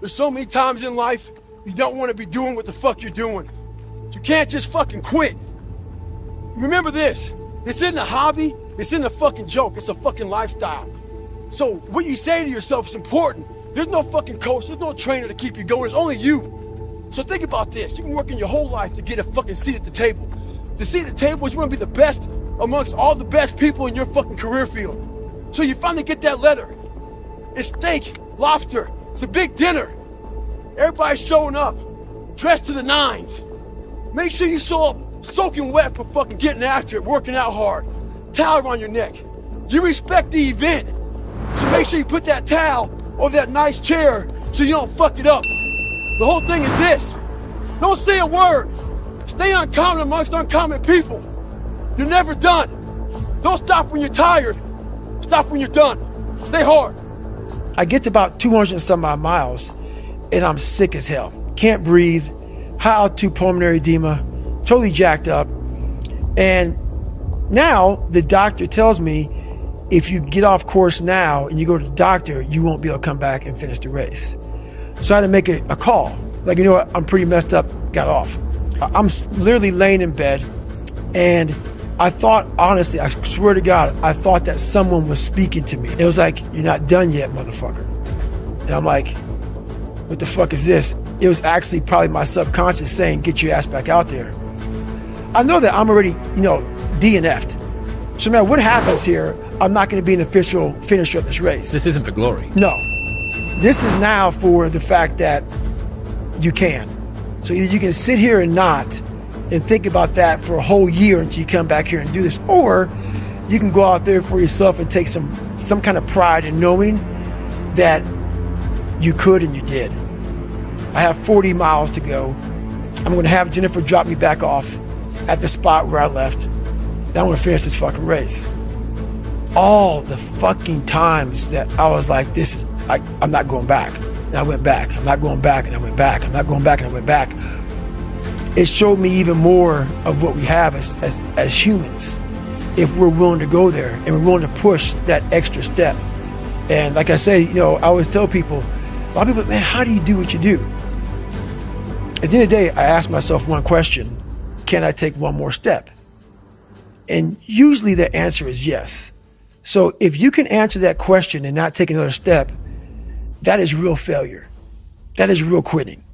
There's so many times in life you don't want to be doing what the fuck you're doing. You can't just fucking quit. Remember this. This isn't a hobby. This isn't a fucking joke. It's a fucking lifestyle. So what you say to yourself is important. There's no fucking coach. There's no trainer to keep you going. It's only you. So think about this. You've been working your whole life to get a fucking seat at the table. The seat at the table is you want to be the best amongst all the best people in your fucking career field. So you finally get that letter. It's steak, lobster. It's a big dinner. Everybody's showing up, dressed to the nines. Make sure you show up soaking wet for fucking getting after it, working out hard. Towel around your neck. You respect the event. So make sure you put that towel over that nice chair so you don't fuck it up. The whole thing is this. Don't say a word. Stay uncommon amongst uncommon people. You're never done. Don't stop when you're tired. Stop when you're done. Stay hard. I get to about 200 and some odd miles and I'm sick as hell. Can't breathe, high altitude pulmonary edema, totally jacked up. And now the doctor tells me if you get off course now and you go to the doctor, you won't be able to come back and finish the race. So I had to make a call. Like, you know what, I'm pretty messed up, got off. I'm literally laying in bed and I thought, honestly, I swear to God, I thought that someone was speaking to me. It was like, you're not done yet, motherfucker. And I'm like, what the fuck is this? It was actually probably my subconscious saying, get your ass back out there. I know that I'm already, DNF'd. So no matter what happens here, I'm not going to be an official finisher of this race. This isn't for glory. No. This is now for the fact that you can. So either you can sit here and not and think about that for a whole year until you come back here and do this, or you can go out there for yourself and take some kind of pride in knowing that you could and you did. I have 40 miles to go. I'm going to have Jennifer drop me back off at the spot where I left. Now I'm going to finish this fucking race. All the fucking times that I was like, I'm not going back. And I went back. I'm not going back. And I went back. I'm not going back. And I went back. It showed me even more of what we have as humans, if we're willing to go there and we're willing to push that extra step. And like I say, I always tell people, a lot of people, man, how do you do what you do? At the end of the day, I ask myself one question: can I take one more step? And usually the answer is yes. So if you can answer that question and not take another step, that is real failure. That is real quitting.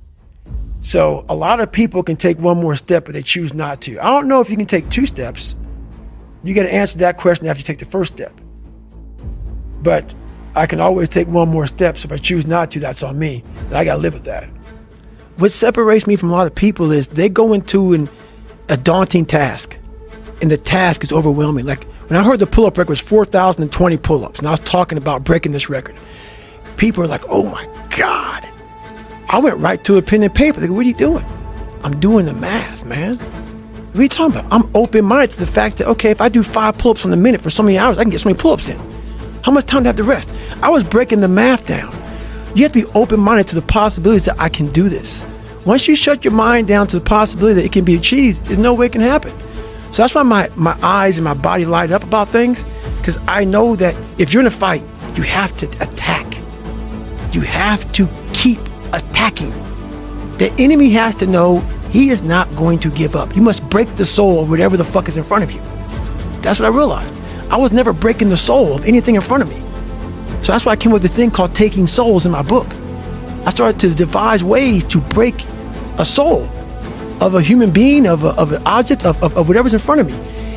So a lot of people can take one more step, but they choose not to. I don't know if you can take 2 steps. You got to answer that question after you take the first step. But I can always take one more step. So if I choose not to, that's on me. And I got to live with that. What separates me from a lot of people is they go into a daunting task, and the task is overwhelming. Like when I heard the pull-up record was 4,020 pull-ups, and I was talking about breaking this record, people are like, oh my God. I went right to a pen and paper. They go, what are you doing? I'm doing the math, man. What are you talking about? I'm open-minded to the fact that, okay, if I do 5 pull-ups in a minute for so many hours, I can get so many pull-ups in. How much time do I have to rest? I was breaking the math down. You have to be open-minded to the possibilities that I can do this. Once you shut your mind down to the possibility that it can be achieved, there's no way it can happen. So that's why my eyes and my body light up about things, because I know that if you're in a fight, you have to attack. You have to keep attacking. The enemy has to know he is not going to give up. You must break the soul of whatever the fuck is in front of you. That's what I realized. I was never breaking the soul of anything in front of me. So that's why I came up with the thing called Taking Souls in my book. I started to devise ways to break a soul of a human being, of an object, of whatever's in front of me.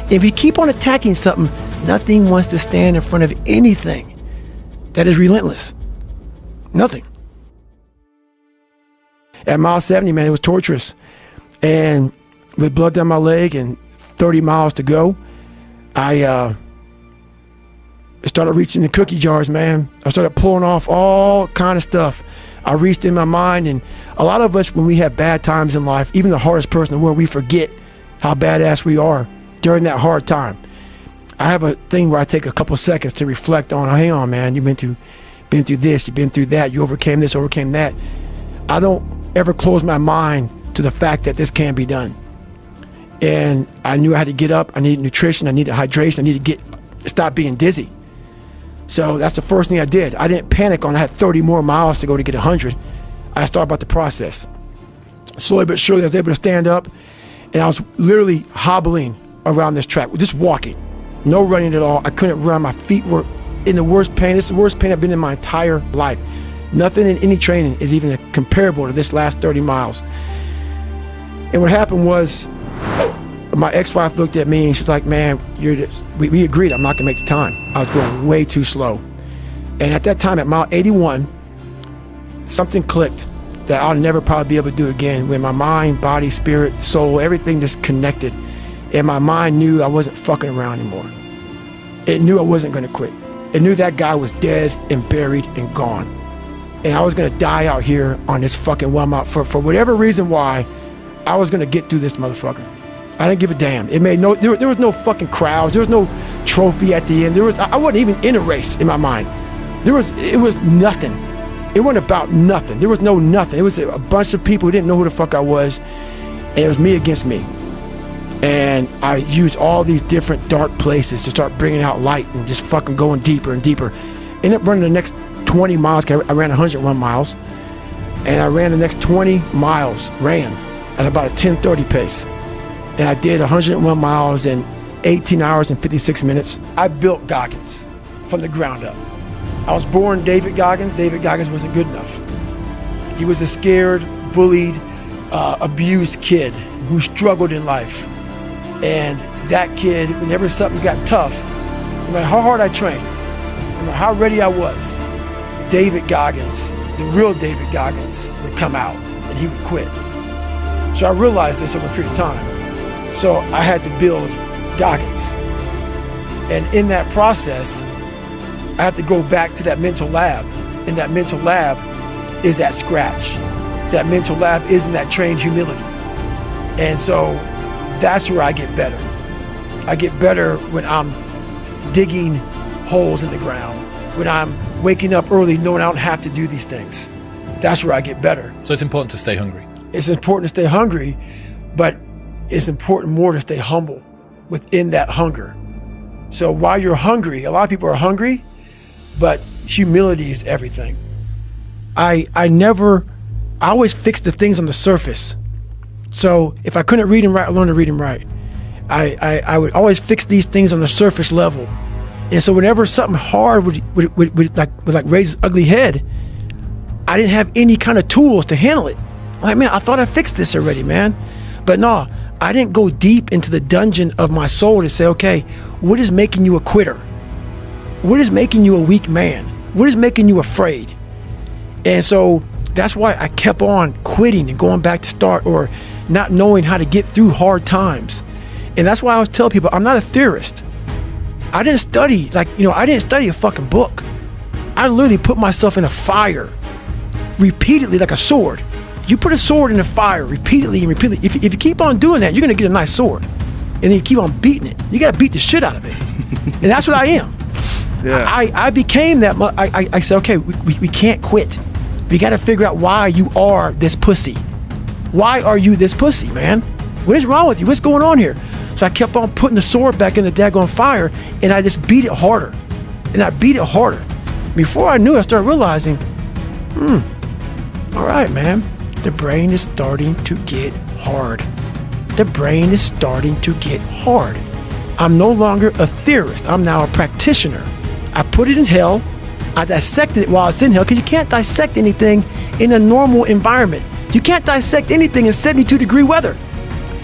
If you keep on attacking something, nothing wants to stand in front of anything that is relentless. Nothing. At mile 70, man, it was torturous. And with blood down my leg and 30 miles to go, I started reaching the cookie jars, man. I started pulling off all kind of stuff. I reached in my mind, and a lot of us, when we have bad times in life, even the hardest person in the world, we forget how badass we are during that hard time. I have a thing where I take a couple seconds to reflect on, hang on, man, you've been through this, you've been through that, you overcame this, overcame that. I don't ever close my mind to the fact that this can be done. And I knew I had to get up, I needed nutrition, I needed hydration, I needed to stop being dizzy. So that's the first thing I did. I didn't panic on I had 30 more miles to go to get 100. I started about the process. Slowly but surely, I was able to stand up, and I was literally hobbling around this track, just walking, no running at all. I couldn't run. My feet were in the worst pain. This is the worst pain I've been in my entire life. Nothing in any training is even comparable to this last 30 miles. And what happened was, my ex-wife looked at me and she's like, man, we agreed I'm not gonna make the time. I was going way too slow. And at that time, at mile 81, something clicked that I'll never probably be able to do again, when my mind, body, spirit, soul, everything just connected. And my mind knew I wasn't fucking around anymore. It knew I wasn't gonna quit. It knew that guy was dead and buried and gone. And I was gonna die out here on this fucking one-mile. For whatever reason why, I was gonna get through this motherfucker. I didn't give a damn. It made no, there was no fucking crowds. There was no trophy at the end. I wasn't even in a race in my mind. It was nothing. It wasn't about nothing. There was no nothing. It was a bunch of people who didn't know who the fuck I was, and it was me against me. And I used all these different dark places to start bringing out light and just fucking going deeper and deeper. Ended up running the next 20 miles. I ran 101 miles, and I ran the next 20 miles, at about a 10:30 pace. And I did 101 miles in 18 hours and 56 minutes. I built Goggins from the ground up. I was born David Goggins. David Goggins wasn't good enough. He was a scared, bullied, abused kid who struggled in life. And that kid, whenever something got tough, no matter how hard I trained, no matter how ready I was, David Goggins, the real David Goggins, would come out and he would quit. So I realized this over a period of time. So I had to build Goggins. And in that process, I had to go back to that mental lab. And that mental lab is at scratch. That mental lab is in that trained humility. And so that's where I get better. I get better when I'm digging holes in the ground, when I'm waking up early knowing I don't have to do these things. That's where I get better. So it's important to stay hungry. It's important to stay hungry, but it's important more to stay humble within that hunger. So while you're hungry, a lot of people are hungry, but humility is everything. I always fix the things on the surface. So if I couldn't read and write, I learned to read and write. I would always fix these things on the surface level. And so whenever something hard would raise its ugly head, I didn't have any kind of tools to handle it. I'm like, man, I thought I fixed this already, man. But no, I didn't go deep into the dungeon of my soul to say, okay, what is making you a quitter? What is making you a weak man? What is making you afraid? And so that's why I kept on quitting and going back to start, or not knowing how to get through hard times. And that's why I always tell people, I'm not a theorist. I didn't study, I didn't study a fucking book. I literally put myself in a fire repeatedly, like a sword. You put a sword in the fire repeatedly and repeatedly. If you keep on doing that, you're gonna get a nice sword. And then you keep on beating it. You gotta beat the shit out of it. And that's what I am. Yeah. I became that. I said, okay, we can't quit. We gotta figure out why you are this pussy. Why are you this pussy, man? What is wrong with you? What's going on here? So I kept on putting the sword back in the daggone fire, and I just beat it harder. And I beat it harder. Before I knew it, I started realizing, all right, man, the brain is starting to get hard. The brain is starting to get hard. I'm no longer a theorist. I'm now a practitioner. I put it in hell. I dissected it while it's in hell, because you can't dissect anything in a normal environment. You can't dissect anything in 72-degree weather.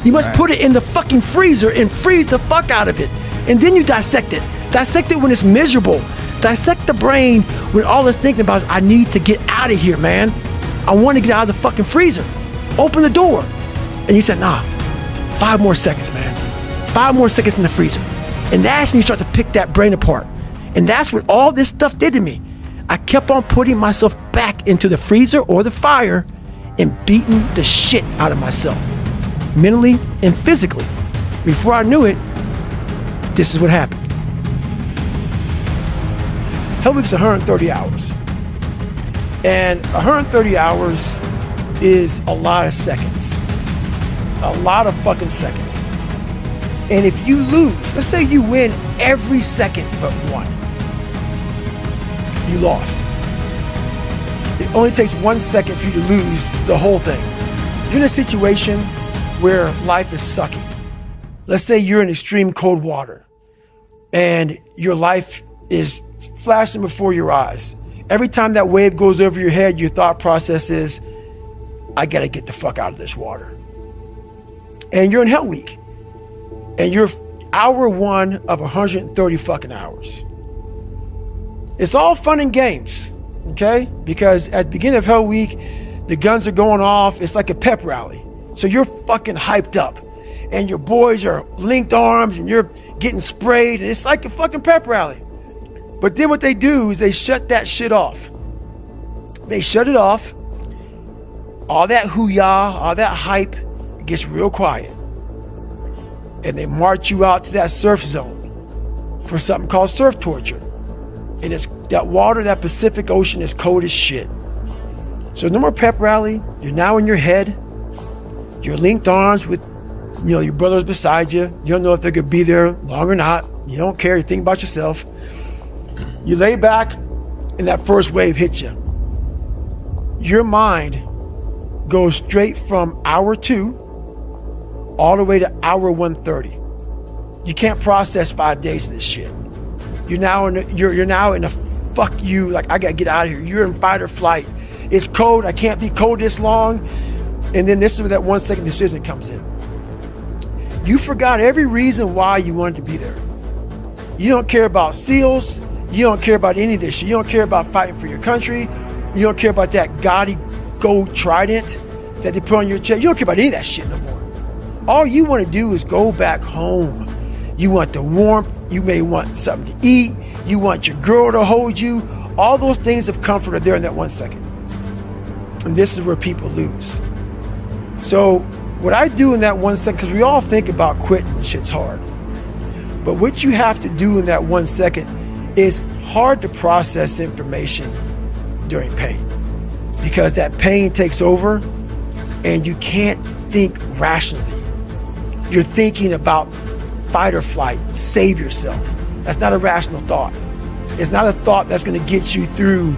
You must put it in the fucking freezer and freeze the fuck out of it. And then you dissect it. Dissect it when it's miserable. Dissect the brain when all it's thinking about is, I need to get out of here, man. I want to get out of the fucking freezer. Open the door. And you said, nah, 5 more seconds, man. 5 more seconds in the freezer. And that's when you start to pick that brain apart. And that's what all this stuff did to me. I kept on putting myself back into the freezer or the fire and beating the shit out of myself, mentally and physically. Before I knew it, this is what happened. Hell Week's 130 hours. And 130 hours is a lot of seconds. A lot of fucking seconds. And if you lose, let's say you win every second but one, you lost. It only takes 1 second for you to lose the whole thing. You're in a situation where life is sucking. Let's say you're in extreme cold water and your life is flashing before your eyes. Every time that wave goes over your head, your thought process is, I gotta get the fuck out of this water. And you're in Hell Week. And you're hour 1 of 130 fucking hours. It's all fun and games, okay? Because at the beginning of Hell Week, the guns are going off. It's like a pep rally. So you're fucking hyped up. And your boys are linked arms and you're getting sprayed. And it's like a fucking pep rally. But then what they do is they shut that shit off. They shut it off. All that hoo-yah, all that hype, it gets real quiet. And they march you out to that surf zone for something called surf torture. And it's that water, that Pacific Ocean is cold as shit. So no more pep rally. You're now in your head. You're linked arms with, your brothers beside you. You don't know if they're going to be there long or not. You don't care. You think about yourself. You lay back and that first wave hits you. Your mind goes straight from hour 2 all the way to hour 130. You can't process 5 days of this shit. You're now in a fuck you, like I gotta get out of here. You're in fight or flight. It's cold, I can't be cold this long. And then this is where that 1 second decision comes in. You forgot every reason why you wanted to be there. You don't care about SEALs. You don't care about any of this shit. You don't care about fighting for your country. You don't care about that gaudy gold trident that they put on your chest. You don't care about any of that shit no more. All you want to do is go back home. You want the warmth. You may want something to eat. You want your girl to hold you. All those things of comfort are there in that 1 second. And this is where people lose. So what I do in that 1 second, because we all think about quitting when shit's hard. But what you have to do in that 1 second is hard to process information during pain. Because that pain takes over and you can't think rationally. You're thinking about fight or flight, save yourself. That's not a rational thought. It's not a thought that's going to get you through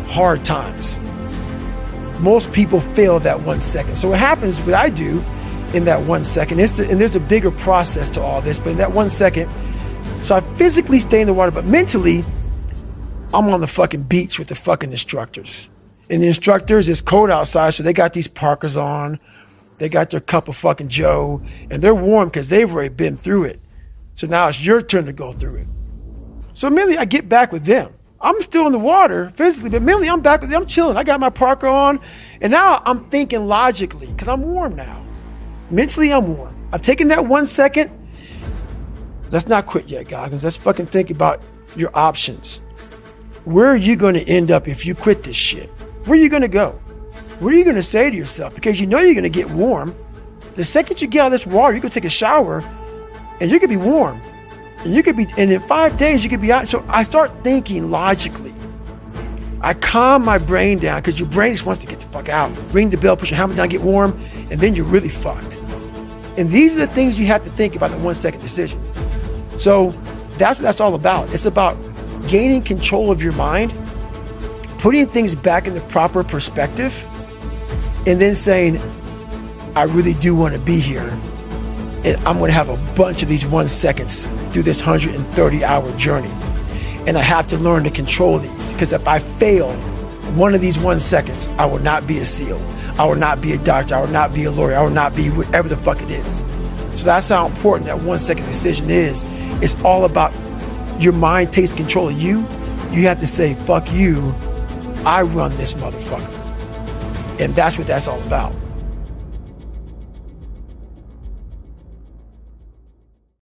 hard times. Most people fail that 1 second. So what happens, what I do in that 1 second, and there's a bigger process to all this, but in that 1 second, so I physically stay in the water, but mentally, I'm on the fucking beach with the fucking instructors. And the instructors, it's cold outside, so they got these parkas on. They got their cup of fucking Joe, and they're warm because they've already been through it. So now it's your turn to go through it. So mentally, I get back with them. I'm still in the water physically, but mentally, I'm back with them. I'm chilling. I got my parka on, and now I'm thinking logically because I'm warm now. Mentally, I'm warm. I've taken that 1 second. Let's not quit yet, Goggins. Let's fucking think about your options. Where are you going to end up if you quit this shit? Where are you going to go? What are you going to say to yourself? Because you know you're going to get warm. The second you get out of this water, you can take a shower and you could be warm. And in 5 days, you could be out. So I start thinking logically. I calm my brain down because your brain just wants to get the fuck out. Ring the bell, put your helmet down, get warm, and then you're really fucked. And these are the things you have to think about in the 1 second decision. So that's what that's all about. It's about gaining control of your mind, putting things back in the proper perspective, and then saying, I really do want to be here. And I'm going to have a bunch of these 1 seconds through this 130-hour journey. And I have to learn to control these. Because if I fail one of these 1 seconds, I will not be a SEAL. I will not be a doctor. I will not be a lawyer. I will not be whatever the fuck it is. So that's how important that 1 second decision is. It's all about your mind takes control of you. You have to say, fuck you. I run this motherfucker. And that's what that's all about.